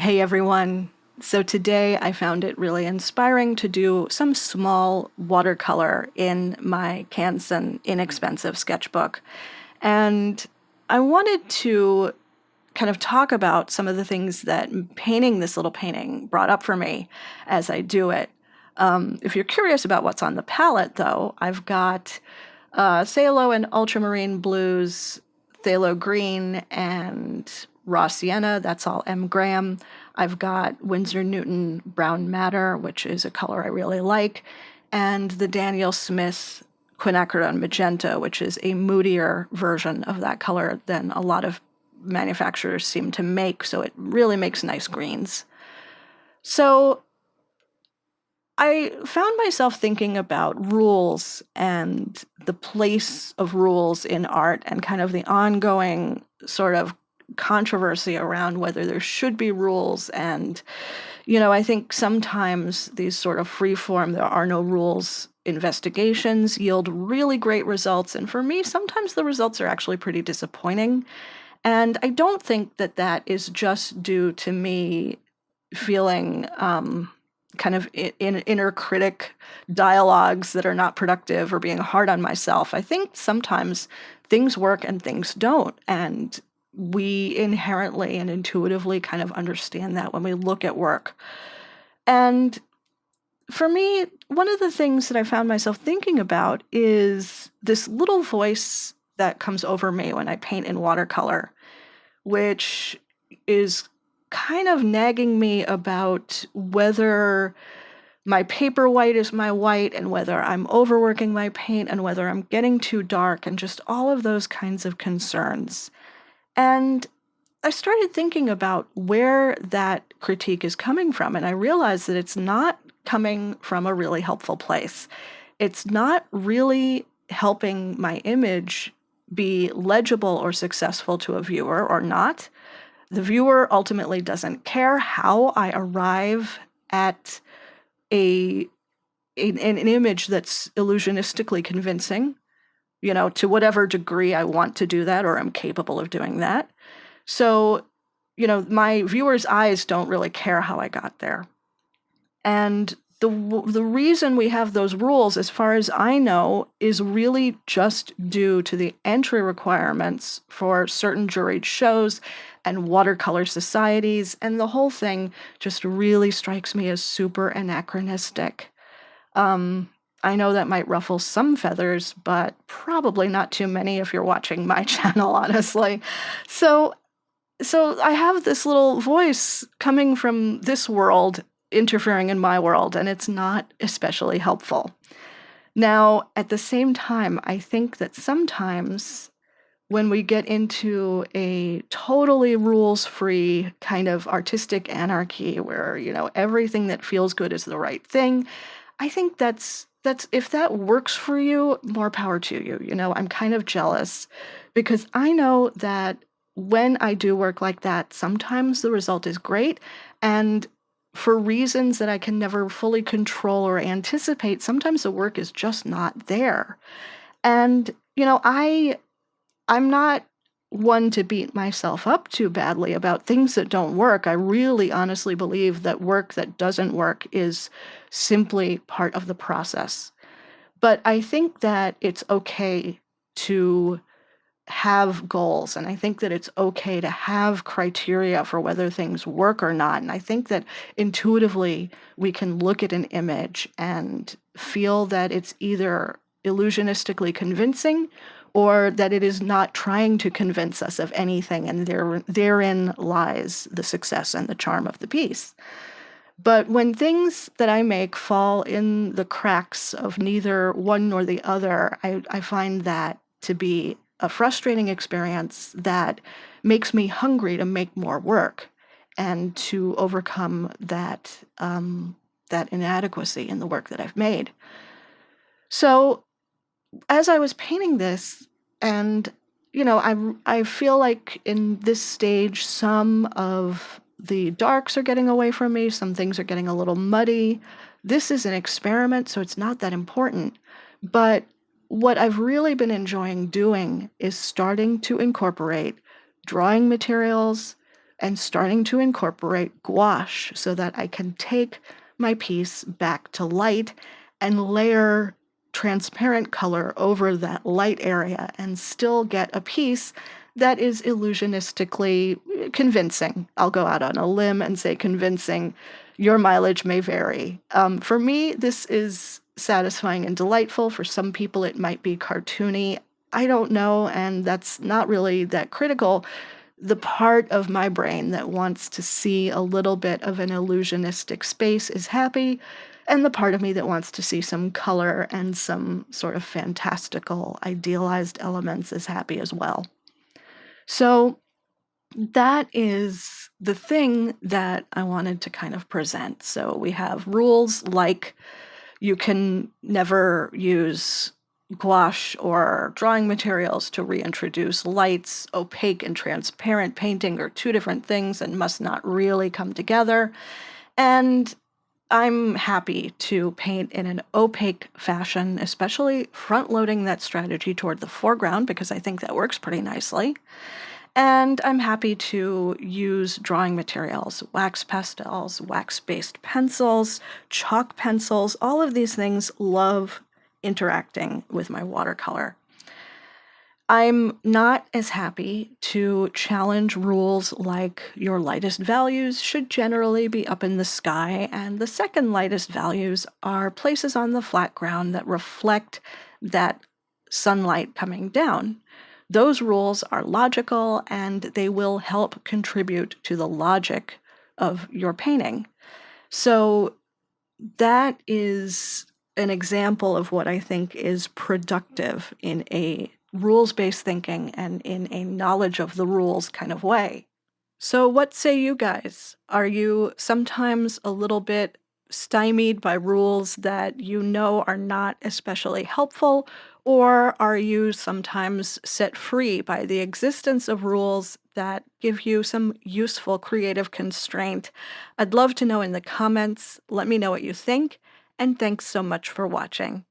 Hey everyone. So today I found it really inspiring to do some small watercolor in my Canson inexpensive sketchbook. And I wanted to kind of talk about some of the things that painting this little painting brought up for me as I do it. If you're curious about what's on the palette, though, I've got Phthalo and ultramarine blues, phthalo green, and raw sienna. That's all M. Graham. I've got Winsor Newton brown madder, which is a color I really like, and the Daniel Smith quinacridone magenta, which is a moodier version of that color than a lot of manufacturers seem to make, so it really makes nice greens. So I found myself thinking about rules and the place of rules in art and kind of the ongoing sort of controversy around whether there should be rules. And, I think sometimes these sort of free-form, there are no rules investigations yield really great results. And for me, sometimes the results are actually pretty disappointing. And I don't think that that is just due to me feeling kind of in inner critic dialogues that are not productive or being hard on myself. I think sometimes things work and things don't. And we inherently and intuitively kind of understand that when we look at work. And for me, one of the things that I found myself thinking about is this little voice that comes over me when I paint in watercolor, which is kind of nagging me about whether my paper white is my white and whether I'm overworking my paint and whether I'm getting too dark and just all of those kinds of concerns. And I started thinking about where that critique is coming from, and I realized that it's not coming from a really helpful place. It's not really helping my image be legible or successful to a viewer or not. The viewer ultimately doesn't care how I arrive at an image that's illusionistically convincing, to whatever degree I want to do that or am capable of doing that. So, my viewers' eyes don't really care how I got there. And the reason we have those rules, as far as I know, is really just due to the entry requirements for certain juried shows and watercolor societies, and the whole thing just really strikes me as super anachronistic. I know that might ruffle some feathers, but probably not too many if you're watching my channel, honestly. So I have this little voice coming from this world interfering in my world, and it's not especially helpful. Now, at the same time, I think that sometimes when we get into a totally rules-free kind of artistic anarchy where, everything that feels good is the right thing, I think that's if that works for you, more power to you. I'm kind of jealous because I know that when I do work like that, sometimes the result is great, and for reasons that I can never fully control or anticipate, sometimes the work is just not there. And, I'm not one to beat myself up too badly about things that don't work. I really honestly believe that work that doesn't work is simply part of the process. But I think that it's okay to have goals, and I think that it's okay to have criteria for whether things work or not. And I think that intuitively we can look at an image and feel that it's either illusionistically convincing or that it is not trying to convince us of anything, and therein lies the success and the charm of the piece. But when things that I make fall in the cracks of neither one nor the other, I find that to be a frustrating experience that makes me hungry to make more work and to overcome that inadequacy in the work that I've made. So as I was painting this, and I feel like in this stage, some of the darks are getting away from me, some things are getting a little muddy. This is an experiment, so it's not that important. But what I've really been enjoying doing is starting to incorporate drawing materials and starting to incorporate gouache so that I can take my piece back to light and layer transparent color over that light area and still get a piece that is illusionistically convincing. I'll go out on a limb and say convincing. Your mileage may vary. For me, this is satisfying and delightful. For some people, it might be cartoony. I don't know, and that's not really that critical. The part of my brain that wants to see a little bit of an illusionistic space is happy, and the part of me that wants to see some color and some sort of fantastical, idealized elements is happy as well. So that is the thing that I wanted to kind of present. So we have rules like you can never use gouache or drawing materials to reintroduce lights. Opaque and transparent painting are two different things and must not really come together. And I'm happy to paint in an opaque fashion, especially front-loading that strategy toward the foreground because I think that works pretty nicely. And I'm happy to use drawing materials, wax pastels, wax-based pencils, chalk pencils. All of these things love interacting with my watercolor. I'm not as happy to challenge rules like your lightest values should generally be up in the sky, and the second lightest values are places on the flat ground that reflect that sunlight coming down. Those rules are logical and they will help contribute to the logic of your painting. So that is an example of what I think is productive in a rules-based thinking and in a knowledge of the rules kind of way. So what say you guys? Are you sometimes a little bit stymied by rules that you know are not especially helpful, or are you sometimes set free by the existence of rules that give you some useful creative constraint? I'd love to know in the comments. Let me know what you think, and thanks so much for watching.